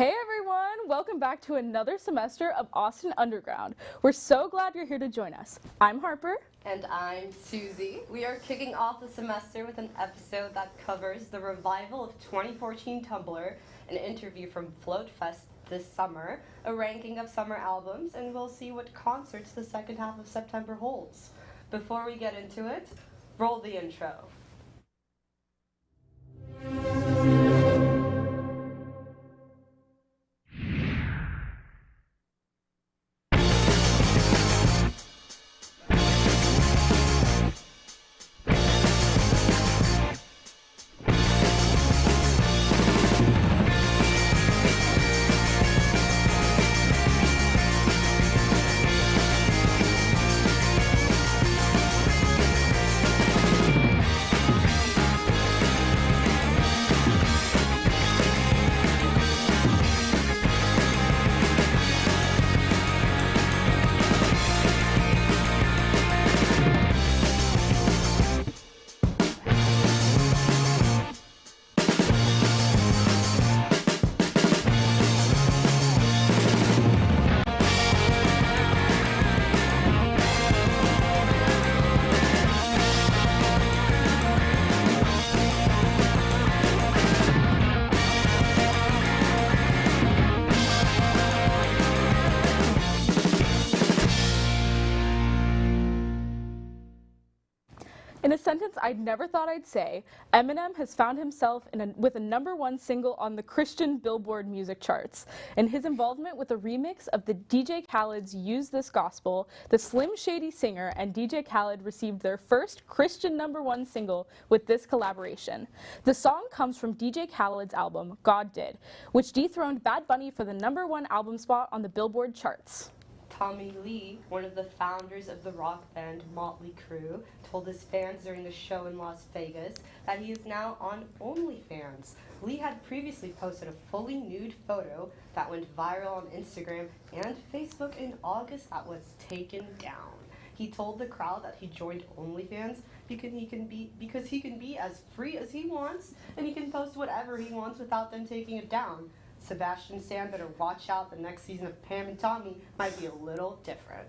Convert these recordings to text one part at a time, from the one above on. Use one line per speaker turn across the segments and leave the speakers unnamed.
Hey everyone! Welcome back to another semester of Austin Underground. We're so glad you're here to join us. I'm Harper.
And I'm Susie. We are kicking off the semester with an episode that covers the revival of 2014 Tumblr, an interview from Float Fest this summer, a ranking of summer albums, and we'll see what concerts the second half of September holds. Before we get into it, roll the intro.
In a sentence I never thought I'd say, Eminem has found himself with a #1 single on the Christian Billboard music charts. In his involvement with a remix of the DJ Khaled's Use This Gospel, the Slim Shady singer and DJ Khaled received their first Christian #1 single with this collaboration. The song comes from DJ Khaled's album, God Did, which dethroned Bad Bunny for the #1 album spot on the Billboard charts.
Tommy Lee, one of the founders of the rock band Motley Crue, told his fans during a show in Las Vegas that he is now on OnlyFans. Lee had previously posted a fully nude photo that went viral on Instagram and Facebook in August that was taken down. He told the crowd that he joined OnlyFans because he can be as free as he wants and he can post whatever he wants without them taking it down. Sebastian Stan better watch out, the next season of Pam and Tommy might be a little different.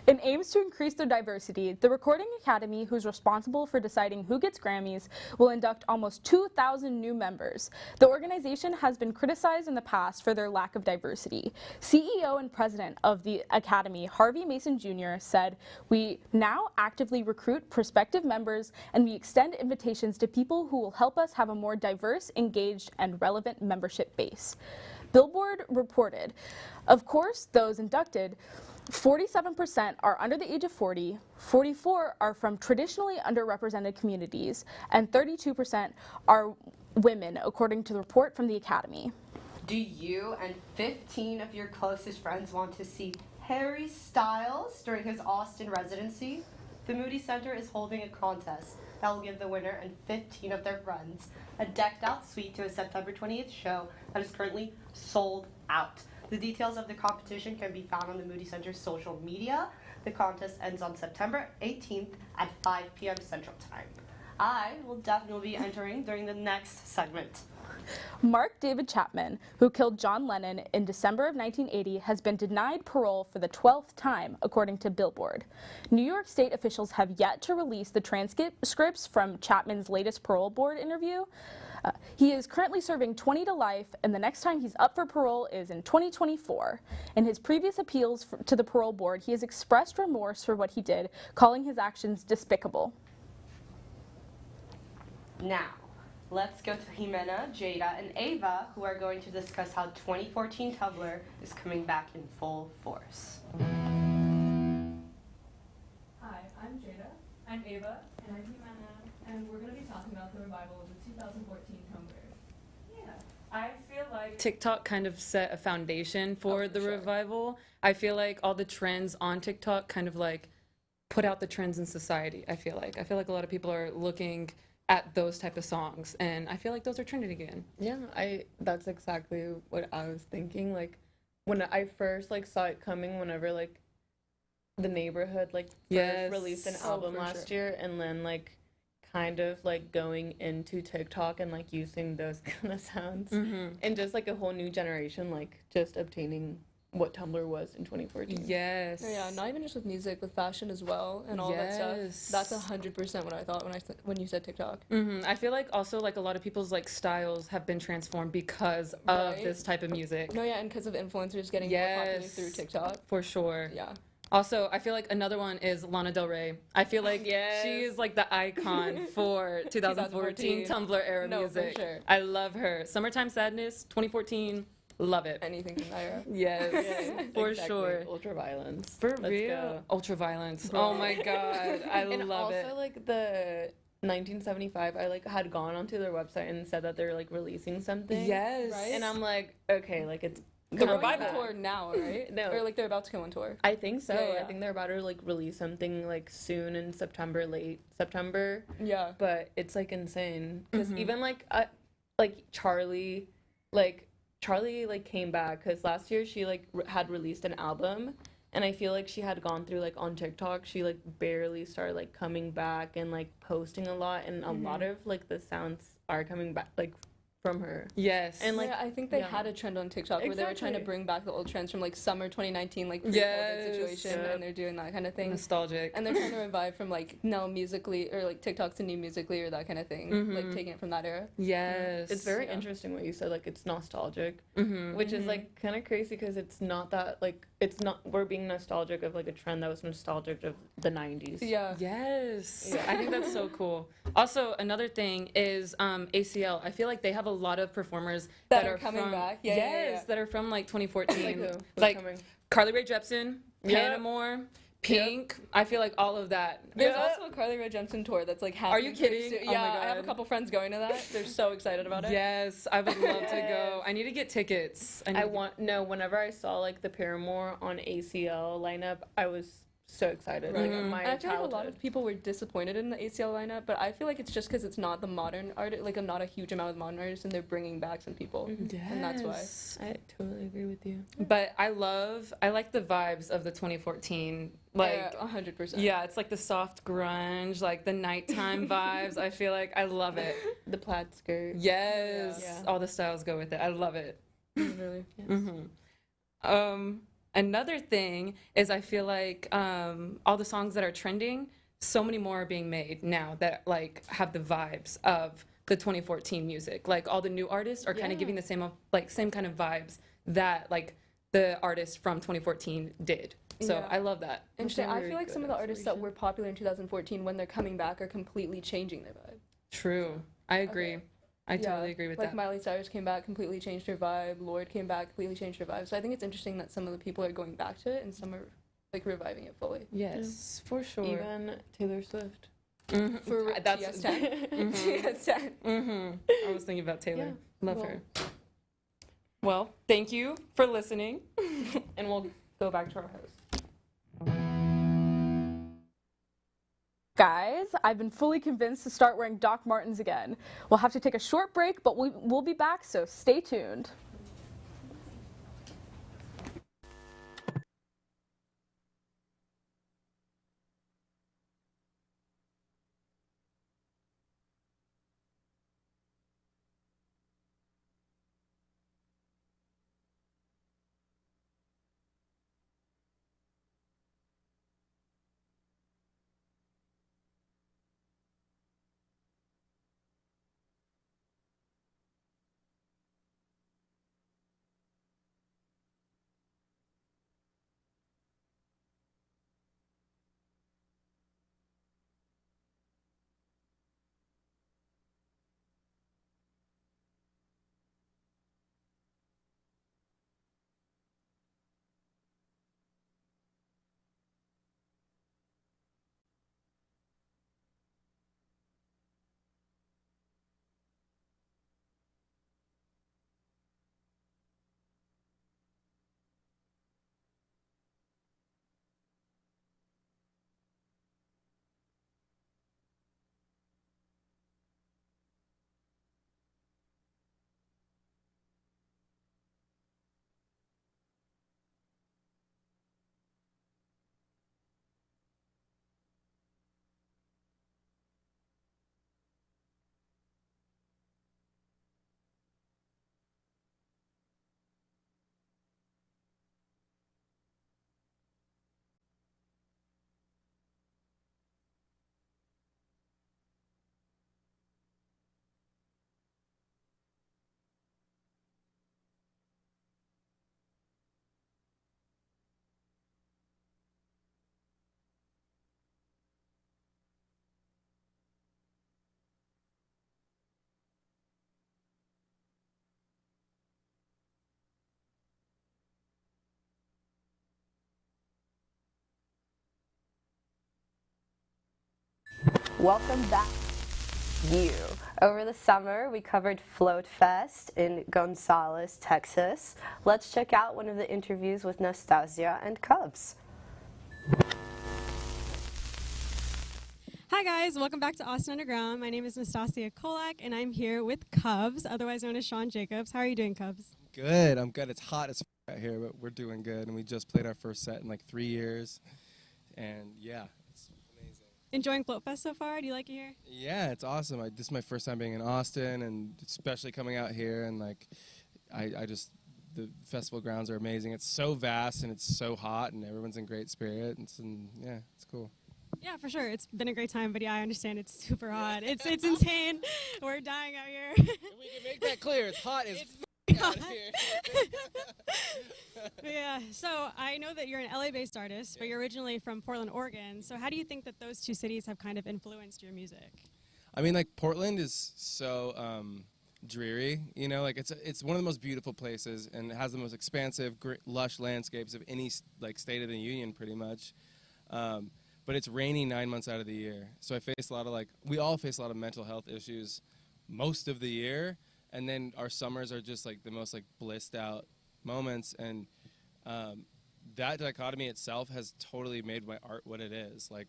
In aims to increase their diversity, the Recording Academy, who's responsible for deciding who gets Grammys, will induct almost 2,000 new members. The organization has been criticized in the past for their lack of diversity. CEO and president of the Academy, Harvey Mason Jr., said, "We now actively recruit prospective members and we extend invitations to people who will help us have a more diverse, engaged, and relevant membership base." Billboard reported, of course, those inducted, 47% are under the age of 40, 44% are from traditionally underrepresented communities, and 32% are women, according to the report from the Academy.
Do you and 15 of your closest friends want to see Harry Styles during his Austin residency? The Moody Center is holding a contest that will give the winner and 15 of their friends a decked-out suite to a September 20th show that is currently sold out. The details of the competition can be found on the Moody Center's social media. The contest ends on September 18th at 5 p.m. Central Time. I will definitely be entering during the next segment.
Mark David Chapman, who killed John Lennon in December of 1980, has been denied parole for the 12th time, according to Billboard. New York State officials have yet to release the transcripts from Chapman's latest parole board interview. He is currently serving 20 to life, and the next time he's up for parole is in 2024. In his previous appeals to the parole board, he has expressed remorse for what he did, calling his actions despicable.
Now, let's go to Jimena, Jada, and Ava, who are going to discuss how 2014 Tumblr is coming back in full force.
Hi, I'm Jada. I'm Ava. And I'm Jimena. And we're going to be talking about the revival of the 2014 Tumblr. Yeah. I feel like TikTok kind of set a foundation for the revival. I feel like all the trends on TikTok kind of like put out the trends in society, I feel like. I feel like a lot of people are looking at those type of songs, and I feel like those are trending again.
Yeah, that's exactly what I was thinking. Like, when I first like saw it coming, whenever like The Neighborhood like first released an album last year, and then like kind of like going into TikTok and like using those kind of sounds, and just like a whole new generation like just obtaining what Tumblr was in 2014.
Yes.
Oh, yeah, not even just with music, with fashion as well, and all that
Yes.
stuff. That's 100% what I thought when you said TikTok.
I feel like also like a lot of people's like styles have been transformed because of
Right.
this type of music.
No, yeah, and because of influencers getting more popular
Yes.
through TikTok.
For sure.
Yeah.
Also, I feel like another one is Lana Del Rey. I feel like
Yes.
she is like the icon for 2014 Tumblr era
No, for
music.
sure.
I love her. Summertime Sadness, 2014, love it.
Anything from that era.
Yes, for
Exactly.
sure.
Ultraviolence.
For
Let's
real.
go.
Ultraviolence.
Bro.
Oh my god, I
And
love
also
it.
like the 1975, I like had gone onto their website and said that they're like releasing something.
Yes.
Right?
And I'm like, okay, like it's
The
coming
revival
back.
tour now, right?
No.
Or like they're about to go on tour.
I think so.
Yeah, yeah.
I think they're about to like release something like soon in September, late September.
Yeah.
But it's like insane because even like Charlie, like came back because last year she like had released an album, and I feel like she had gone through like on TikTok she like barely started like coming back and like posting a lot, and a lot of like the sounds are coming back like from her.
Yes.
And like
yeah, I think they
yeah.
had a trend on TikTok where they were trying to
Exactly.
bring back the old trends from like summer 2019, like pre-COVID
Yes.
situation,
Yep.
and they're doing that kind of thing.
nostalgic.
And they're trying to revive from like now musically or like TikTok to new musically or that kind of thing, like taking it from that era.
Yes.
it's very
Yeah.
interesting what you said, like it's nostalgic,
Mhm.
which is like kind of crazy because it's not that like it's not we're being nostalgic of like a trend that was nostalgic of the 90s.
Yeah.
Yes.
Yeah.
I think that's so cool. Also, another thing is ACL. I feel like they have a lot of performers
That are coming
from,
back. Yeah,
yes,
yeah, yeah.
that are from like 2014.
Like who? Who's
Like
coming?
Carly Rae Jepsen,
Yep.
Paramore, Pink. I feel like all of that.
There's
Yeah.
also a Carly Rae Jepsen tour that's like
Are
happening.
you
pretty
kidding?
soon.
Oh my
Yeah, I have a
God.
couple friends going to that. They're so excited about it.
Yes, I would love to go. I need to get tickets.
I want no. Whenever I saw like the Paramore on ACL lineup, I was so excited. Like my
And I feel like a lot
childhood.
of people were disappointed in the ACL lineup, but I feel like it's just because it's not the modern art, like not a huge amount of modern artists, and they're bringing back some people, and that's why.
Yes.
I totally agree with you.
But I like the vibes of the 2014. Like,
Yeah, 100%.
yeah, it's like the soft grunge, like the nighttime vibes. I feel like I love it.
The plaid skirt.
Yes,
Yeah.
all the styles go with it. I love it.
Really.
Another thing is I feel like all the songs that are trending, so many more are being made now that like have the vibes of the 2014 music. Like all the new artists are kind of giving the same kind of vibes that like the artists from 2014 did. So
Yeah.
I love that.
Interesting. I
very
feel like
good
some of the artists that
observation.
were popular in 2014, when they're coming back, are completely changing their vibe.
True. I agree.
Okay.
I
Yeah,
totally agree with
like
that.
Miley Cyrus came back, completely changed her vibe. Lorde came back, completely changed her vibe. So I think it's interesting that some of the people are going back to it and some are like reviving it fully.
Yes, for sure.
Even Taylor Swift.
Mhm.
For
That's
TS10.
Mhm.
TS10.
I was thinking about Taylor.
Yeah.
Love
Well-
her. Well, thank you for listening.
And we'll go back to our host.
Guys, I've been fully convinced to start wearing Doc Martens again. We'll have to take a short break, but we'll be back, so stay tuned.
Welcome back. You. Over the summer, we covered Float Fest in Gonzales, Texas. Let's check out one of the interviews with Nastasia and Cubs.
Hi guys, welcome back to Austin Underground. My name is Nastasia Kolak and I'm here with Cubs, otherwise known as Sean Jacobs. How are you doing, Cubs?
Good, I'm good. It's hot as out here, but we're doing good. And we just played our first set in like 3 years. And yeah, it's amazing.
Enjoying Float Fest so far? Do you like it here?
Yeah, it's awesome. This is my first time being in Austin, and especially coming out here. And like, the festival grounds are amazing. It's so vast and it's so hot, and everyone's in great spirits. And yeah, it's cool.
Yeah, for sure. It's been a great time, but yeah, I understand it's super hot. It's insane. We're dying out here.
We can make that clear. It's hot as out here.
Yeah, so I know that you're an LA-based artist, but you're originally from Portland, Oregon. So how do you think that those two cities have kind of influenced your music?
I mean, like, Portland is so dreary, you know, like it's one of the most beautiful places, and it has the most expansive, lush landscapes of any like state of the union, pretty much. But it's rainy 9 months out of the year, so I face a lot of we all face a lot of mental health issues most of the year, and then our summers are just like the most like blissed out moments, and that dichotomy itself has totally made my art what it is. Like,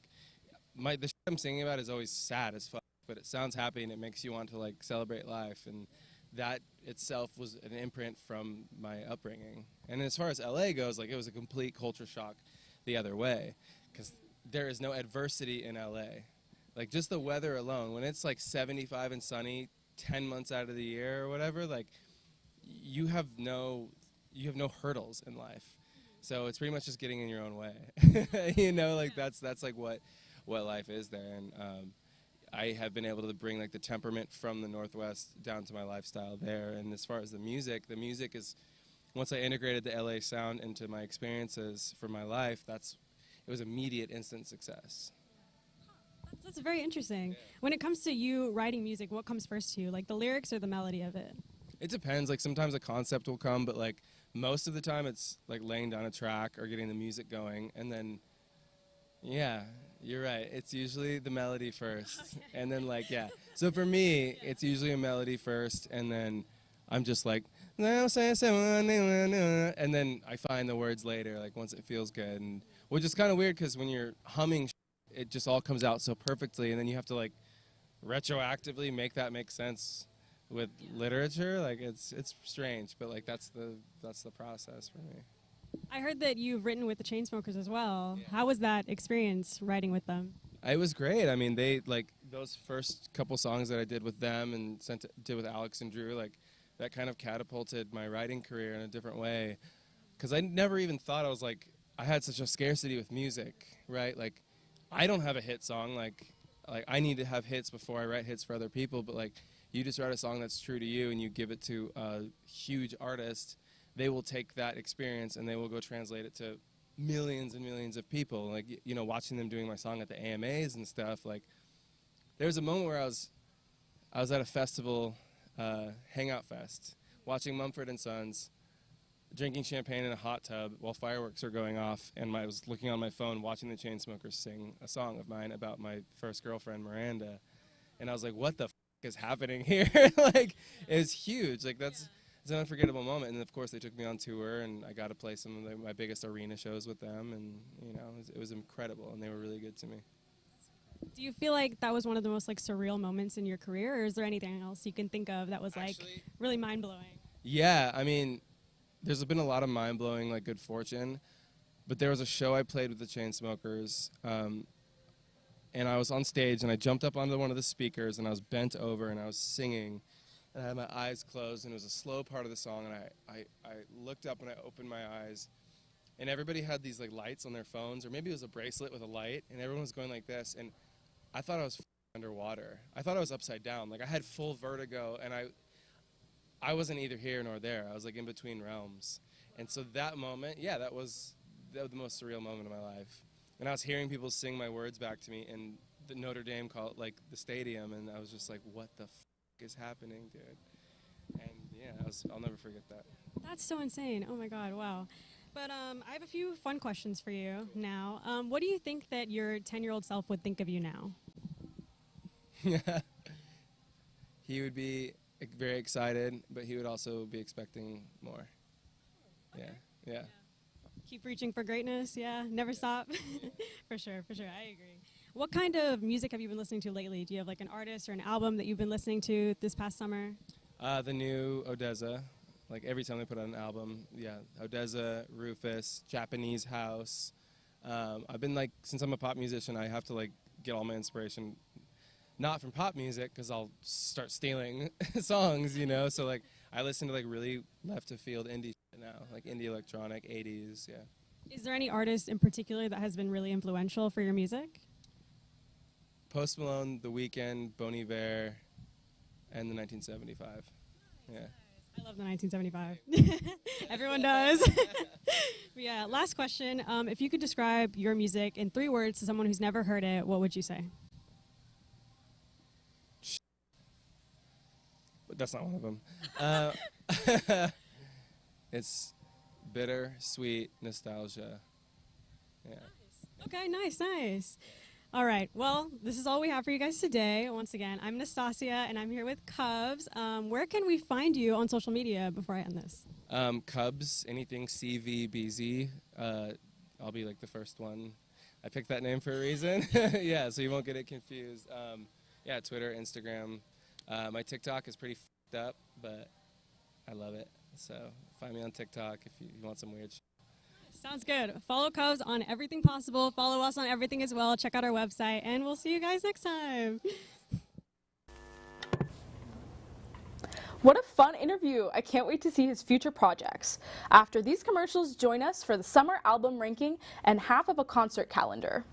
the shit I'm singing about is always sad as fuck, but it sounds happy and it makes you want to like celebrate life, and that itself was an imprint from my upbringing. And as far as LA goes, like, it was a complete culture shock the other way, because there is no adversity in LA. Like, just the weather alone, when it's like 75 and sunny 10 months out of the year or whatever, like, you have no hurdles in life. So it's pretty much just getting in your own way. You know, like, that's like what life is there. And I have been able to bring like the temperament from the Northwest down to my lifestyle there. And as far as the music is, once I integrated the LA sound into my experiences for my life, it was immediate, instant success.
That's very interesting. Yeah. When it comes to you writing music, what comes first to you, like the lyrics or the melody of it?
It depends. Like, sometimes a concept will come, but like most of the time it's like laying down a track or getting the music going, and then, yeah, you're right. It's usually the melody first, okay. And then like, yeah. So for me, it's usually a melody first, and then I'm just like, and then I find the words later, like once it feels good, and which is kind of weird because when you're humming, it just all comes out so perfectly, and then you have to like retroactively make that make sense with literature. Like, it's strange, but like that's the process for me.
I heard that you've written with the Chainsmokers as well. Yeah. How was that experience writing with them?
It was great. I mean, they like those first couple songs that I did with them and did with Alex and Drew, like, that kind of catapulted my writing career in a different way, because I never even thought I had such a scarcity with music, right? Like, I don't have a hit song. Like I need to have hits before I write hits for other people. But like, you just write a song that's true to you and you give it to a huge artist, they will take that experience and they will go translate it to millions and millions of people. Like, you know, watching them doing my song at the AMAs and stuff. Like, there was a moment where I was at a festival, Hangout Fest, watching Mumford & Sons, drinking champagne in a hot tub while fireworks are going off, and I was looking on my phone watching the Chainsmokers sing a song of mine about my first girlfriend, Miranda, and I was like, what the f*** is happening here? Like, it was huge. Like, it's an unforgettable moment, and of course they took me on tour, and I got to play some of my biggest arena shows with them, and you know, it was incredible, and they were really good to me.
Do you feel like that was one of the most like surreal moments in your career, or is there anything else you can think of that was like really mind-blowing? Yeah,
I mean, there's been a lot of mind-blowing, like, good fortune, but there was a show I played with the Chainsmokers, and I was on stage, and I jumped up onto one of the speakers, and I was bent over, and I was singing, and I had my eyes closed, and it was a slow part of the song, and I looked up, and I opened my eyes, and everybody had these, like, lights on their phones, or maybe it was a bracelet with a light, and everyone was going like this, and I thought I was underwater. I thought I was upside down. Like, I had full vertigo, and I wasn't either here nor there. I was like in between realms. And so that moment, yeah, that was the most surreal moment of my life. And I was hearing people sing my words back to me in the Notre Dame, like the stadium, and I was just like, what the f*** is happening, dude? And yeah, I'll never forget that.
That's so insane. Oh my God, wow. But I have a few fun questions for you now. What do you think that your 10-year-old self would think of you now?
He would be very excited, but he would also be expecting more. Yeah.
Keep reaching for greatness. Yeah, never stop. For sure. I agree. What kind of music have you been listening to lately? Do you have like an artist or an album that you've been listening to this past summer?
The new Odessa. Like every time they put out an album, Odessa, Rufus, Japanese House. I've been like, since I'm a pop musician, I have to like get all my inspiration not from pop music because I'll start stealing songs, you know. So like I listen to like really left of field indie shit now, like indie electronic, 80s, yeah.
Is there any artist in particular that has been really influential for your music?
Post Malone, The Weeknd, Bon Iver, and the 1975. Yeah.
I love the 1975. Everyone does. Yeah, last question. If you could describe your music in 3 words to someone who's never heard it, what would you say?
But that's not one of them. It's bitter, sweet, nostalgia. Yeah.
Okay, nice. All right, well, this is all we have for you guys today. Once again, I'm Nastasia, and I'm here with Cubs. Where can we find you on social media before I end this?
Cubs, anything CVBZ. I'll be like the first one. I picked that name for a reason. Yeah, so you won't get it confused. Yeah, Twitter, Instagram. My TikTok is pretty f***ed up, but I love it. So find me on TikTok if you want some weird shit.
Sounds good. Follow Cubs on everything possible. Follow us on everything as well. Check out our website, and we'll see you guys next time.
What a fun interview. I can't wait to see his future projects. After these commercials, join us for the summer album ranking and half of a concert calendar.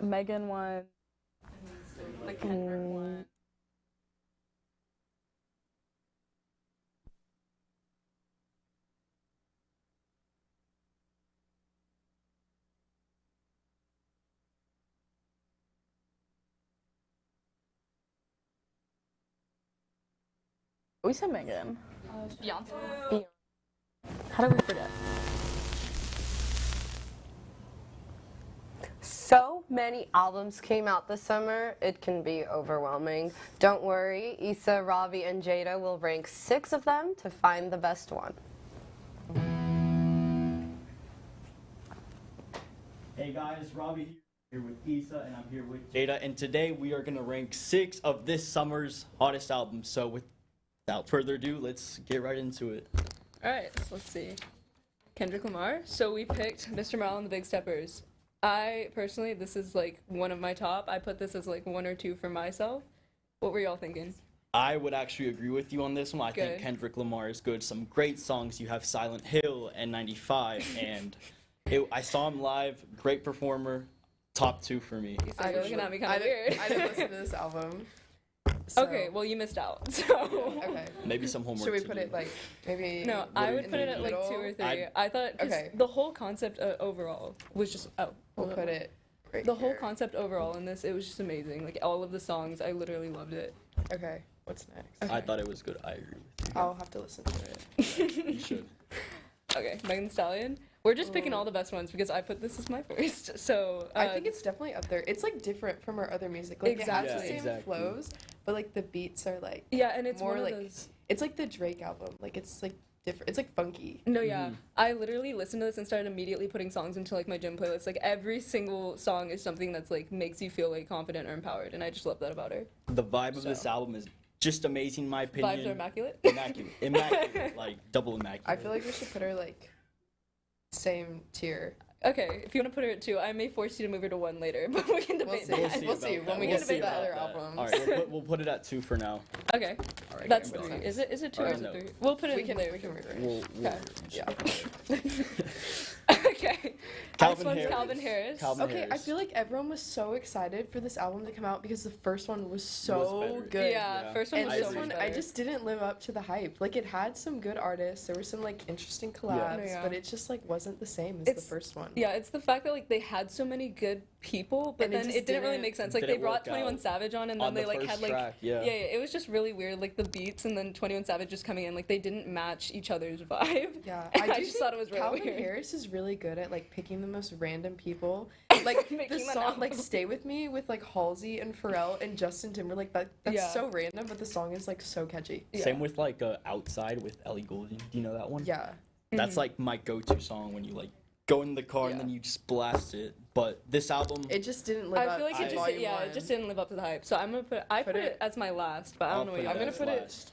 Megan won. The Kendrick one. We said Megan.
Beyonce.
How did we forget?
So many albums came out this summer, it can be overwhelming. Don't worry, Issa, Ravi, and Jada will rank 6 of them to find the best one.
Hey guys, Ravi here with Issa, and I'm here with Jada, and today we are going to rank 6 of this summer's hottest albums. So without further ado, let's get right into it.
All right, so let's see. Kendrick Lamar. So we picked Mr. Morale and the Big Steppers. I personally, this is like one of my top. I put this as like 1 or 2 for myself. What were y'all thinking?
I would actually agree with you on this one. I think
Good.
Kendrick Lamar is good. Some great songs. You have Silent Hill and 95, and I saw him live. Great performer. Top 2 for me.
You're looking at me kind of weird.
I didn't listen to this album. So.
Okay, well you missed out. So
Okay.
Maybe some homework.
Should we
to
put
do.
it like maybe?
no, I would
in
put it
the
at like 2 or 3.
I'd-
I thought 'cause
Okay.
the whole concept overall was just
We'll put it. Right
the whole
here.
concept overall in this, it was just amazing. Like all of the songs, I literally loved it.
Okay. What's next?
I thought it was good. I agree with
I'll have to listen to it.
you. You should.
Okay, Megan Thee Stallion. We're just picking all the best ones because I put this as my first. So
I think it's definitely up there. It's like different from our other music. Like it
Exactly.
has the
Yeah,
same
exactly.
flows, but like the beats are like
yeah, and it's
more
one of
like
those.
it's like the Drake album. Like it's like different. It's like funky.
No, yeah. I literally listened to this and started immediately putting songs into like my gym playlist. Like every single song is something that's like makes you feel like confident or empowered, and I just love that about her.
The vibe of this
So.
album is just amazing, in my opinion.
Vibes are immaculate.
Immaculate, like double immaculate.
I feel like we should put her like same tier.
Okay, if you want to put her at 2, I may force you to move her to 1 later, but we can
We'll
debate
see.
that.
We'll see
about
when we
that.
get
We'll
to
see
the
about
other
that.
albums.
All right, we'll put it at 2 for now.
Okay,
All right,
that's
guys.
3. Is it 2 or
Or
is it
no.
3? We'll put it
We
in
can
there.
rearrange.
We'll
Yeah.
Okay.
Calvin
Next one's
Harris.
Calvin Harris.
Calvin
Okay, I
Harris.
feel like everyone was so excited for this album to come out because the first one was so
Was better.
good.
Yeah,
Yeah.
first one
And
was
I
this
so
agree.
much
one,
better.
I just didn't live up to the hype. Like, it had some good artists. There were some, like, interesting collabs,
Yeah.
but it just, like, wasn't the same as
It's-
the first one.
Yeah, it's the fact that like they had so many good people, but
And it
then
just
it didn't really
didn't-
make sense. Like they
didn't
brought
work
21
out.
Savage on, and then
On
they
the
like
first
had like
track, yeah.
yeah, it was just really weird. Like the beats and then 21 Savage just coming in, like they didn't match each other's vibe.
Yeah,
I
do
just
think
thought it was really
Calvin
weird.
Harris is really good at like picking the most random people. Like the
Making that
song, like
album.
"Stay with Me" with like Halsey and Pharrell and Justin Timberlake. That's
Yeah.
so random, but the song is like so catchy.
Yeah.
Same with like Outside with Ellie Goulding. Do you know that one?
Yeah,
That's like my go-to song when you like go in the car and
Yeah.
then you just blast it. But this album,
it just didn't live
I
up
feel like
to
it just
Volume
yeah,
1.
it just didn't live up to the hype. So I'm gonna put it as my last, but I
I'll
don't know what
put
you
it
I'm gonna
as
put it-
last.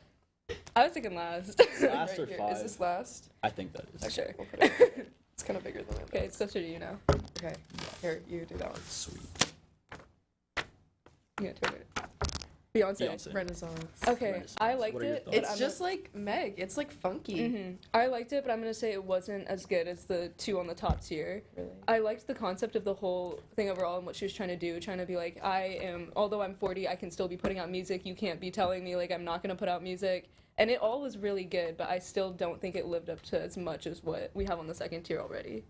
I was thinking last.
Last or
Right here.
5?
Is this last?
I think that is.
Sure.
We'll put it. It's kind of bigger than that.
Okay, it's closer to you now.
Okay, here you do that one.
Sweet.
You gotta turn it. Beyonce.
Beyonce.
Renaissance.
Okay,
Renaissance.
I liked
What are your
it.
thoughts?
but
It's
I'm
just like Meg. It's like funky.
I liked it, but I'm gonna say it wasn't as good as the 2 on the top tier.
Really.
I liked the concept of the whole thing overall and what she was trying to do, trying to be like, although I'm 40, I can still be putting out music. You can't be telling me like I'm not gonna put out music. And it all was really good, but I still don't think it lived up to as much as what we have on the second tier already.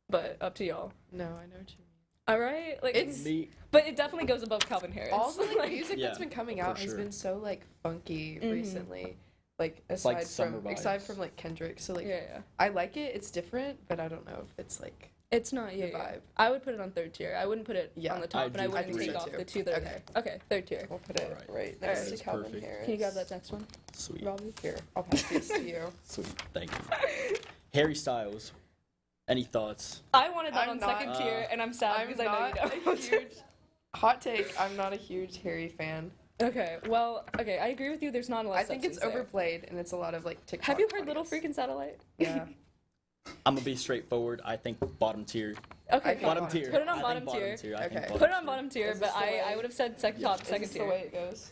But up to y'all.
No, I know what you mean.
All right, like
It's-
Me,
but it definitely goes above Calvin Harris.
All the like, music
Yeah,
that's been coming
for
out has
sure.
been so like funky
Mhm.
recently. Like
like
aside
summer
from aside
vibes.
from like Kendrick. So like
yeah.
I like it. It's different, but I don't know if it's like
It's not
the
yeah.
vibe.
I would put it on third tier. I wouldn't put it
Yeah,
on the top,
I
and I
do
wouldn't
think
take
so
off
too.
the 2 that are
Okay.
there. Okay, third tier.
We'll put it
Alright.
right next
Alright.
to Calvin
Perfect.
Harris.
Can you grab that next one?
sweet.
Robbie? Here, I'll pass this to you.
Sweet. Thank you. Harry Styles. Any thoughts?
I wanted that
I'm
on
not-
second tier, and I'm sad
I'm
because I
not
know you
a
don't.
huge hot take. I'm not a huge Harry fan.
Okay, well, okay, I agree with you. There's not a lot.
I
of
think it's
substance there.
overplayed and it's a lot of like TikTok.
Have you heard Little
audience.
Freaking Satellite?
Yeah.
I'm gonna be straightforward. I think bottom tier.
Okay,
I
fine.
think
Bottom tier.
Put it on
I think
bottom tier.
I
Okay.
think
Put it on bottom tier,
Is
but
this the way-
I would have said top,
Is
second
this the
tier.
way it goes?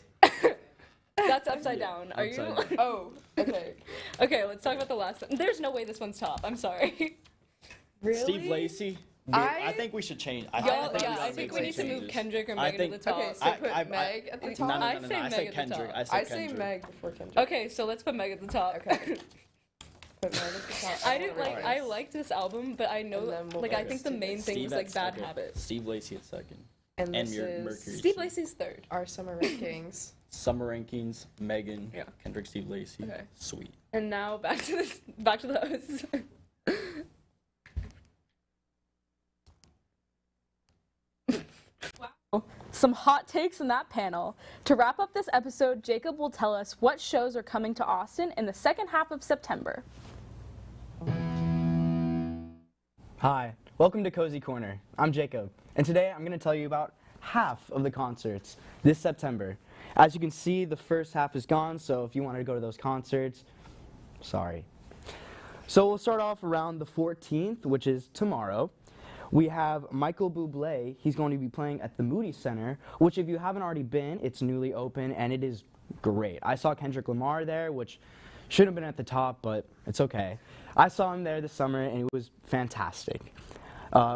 That's upside down. Are
upside
you?
down.
Oh, okay.
Okay, let's talk about the last one. There's no way this one's top. I'm sorry.
Really?
Steve Lacy.
I-
I think we should change. I
Y'all,
think
yeah,
we
I
should
think
make
we need to
some
move
changes.
Kendrick or
I
Megan
think-
to the top.
Okay, so put Meg at the top.
I
No,
say
I
Meg
said
at the
Kendrick.
top.
I said
I say
Kendrick.
Meg before Kendrick.
Okay, so let's put Meg at the top.
Okay. Put Meg at the top.
I didn't like.
Alright.
I liked this album, but I know,
And then we'll
like,
go
I
to
think the
Steve
main
Lacy.
thing was
Steve
like
at
bad
second.
habits.
Steve Lacy at second.
And
And
this
your
is
Mercury.
Steve Lacy's third.
our summer rankings.
Summer rankings. Megan.
Yeah.
Kendrick. Steve Lacy.
Okay.
Sweet.
And now back to this. Back to the hosts.
Some hot takes in that panel. To wrap up this episode, Jacob will tell us what shows are coming to Austin in the second half of September.
Hi, welcome to Cozy Corner. I'm Jacob, and today I'm going to tell you about half of the concerts this September. As you can see, the first half is gone, so if you wanted to go to those concerts, sorry. So we'll start off around the 14th, which is tomorrow. We have Michael Bublé. He's going to be playing at the Moody Center, which if you haven't already been, it's newly open and it is great. I saw Kendrick Lamar there, which should have been at the top, but it's okay. I saw him there this summer and it was fantastic.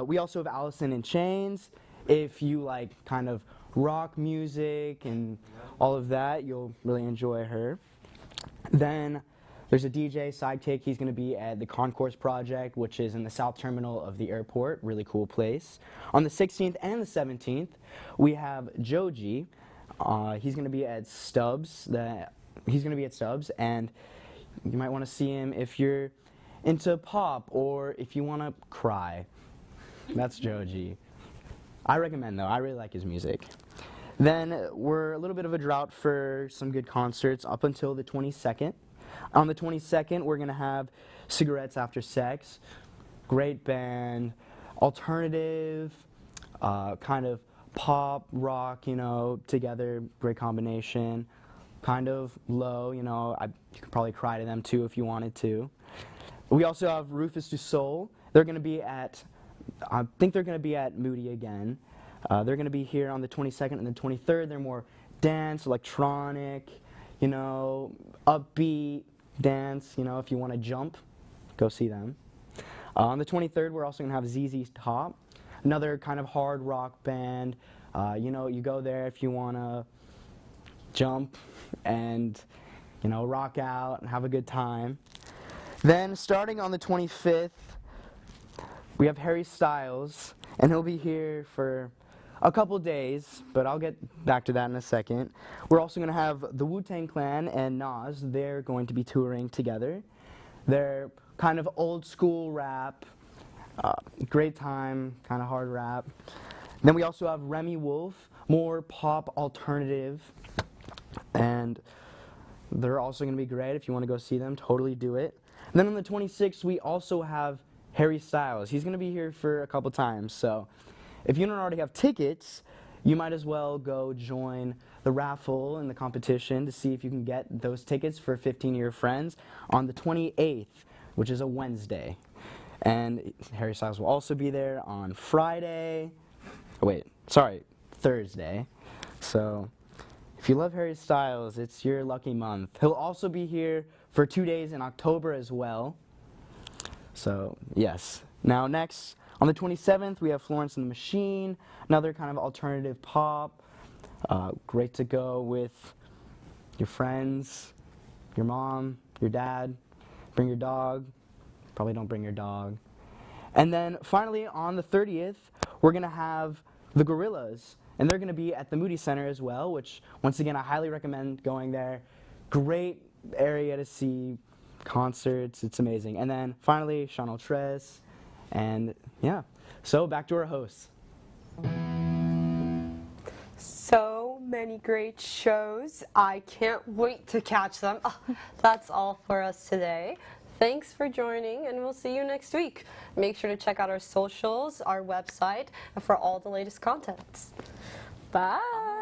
We also have Allison in Chains. If you like kind of rock music and all of that, you'll really enjoy her. Then there's a DJ Sidekick. He's going to be at the Concourse Project, which is in the south terminal of the airport. Really cool place. On the 16th and the 17th, we have Joji. He's going to be at Stubbs. And you might want to see him if you're into pop or if you want to cry. That's Joji. I recommend, though. I really like his music. Then we're a little bit of a drought for some good concerts up until the 22nd. On the 22nd, we're going to have Cigarettes After Sex. Great band. Alternative, kind of pop, rock, you know, together. Great combination. Kind of low, you know. You could probably cry to them, too, if you wanted to. We also have Rufus Du Sol. They're going to be at, I think they're going to be at Moody again. They're going to be here on the 22nd and the 23rd. They're more dance, electronic, you know, upbeat dance. You know, if you want to jump, go see them. On the 23rd, we're also going to have ZZ Top, another kind of hard rock band. You know, you go there if you want to jump and, you know, rock out and have a good time. Then starting on the 25th, we have Harry Styles, and he'll be here for a couple days, but I'll get back to that in a second. We're also going to have the Wu-Tang Clan and Nas. They're going to be touring together. They're kind of old school rap, great time, kind of hard rap. Then we also have Remy Wolf, more pop alternative, and they're also going to be great. If you want to go see them, totally do it. And then on the 26th, we also have Harry Styles. He's going to be here for a couple times, so if you don't already have tickets, you might as well go join the raffle and the competition to see if you can get those tickets for 15 of your friends on the 28th, which is a Wednesday. And Harry Styles will also be there on Thursday. So if you love Harry Styles, it's your lucky month. He'll also be here for 2 days in October as well. So, yes. Now next, on the 27th, we have Florence and the Machine, another kind of alternative pop. Great to go with your friends, your mom, your dad. Bring your dog. Probably don't bring your dog. And then finally, on the 30th, we're going to have the Gorillaz. And they're going to be at the Moody Center as well, which, once again, I highly recommend going there. Great area to see concerts. It's amazing. And then finally, Chanel Tress. And yeah, so back to our hosts.
So many great shows. I can't wait to catch them. Oh, that's all for us today. Thanks for joining, and we'll see you next week. Make sure to check out our socials, our website, for all the latest contents.
Bye.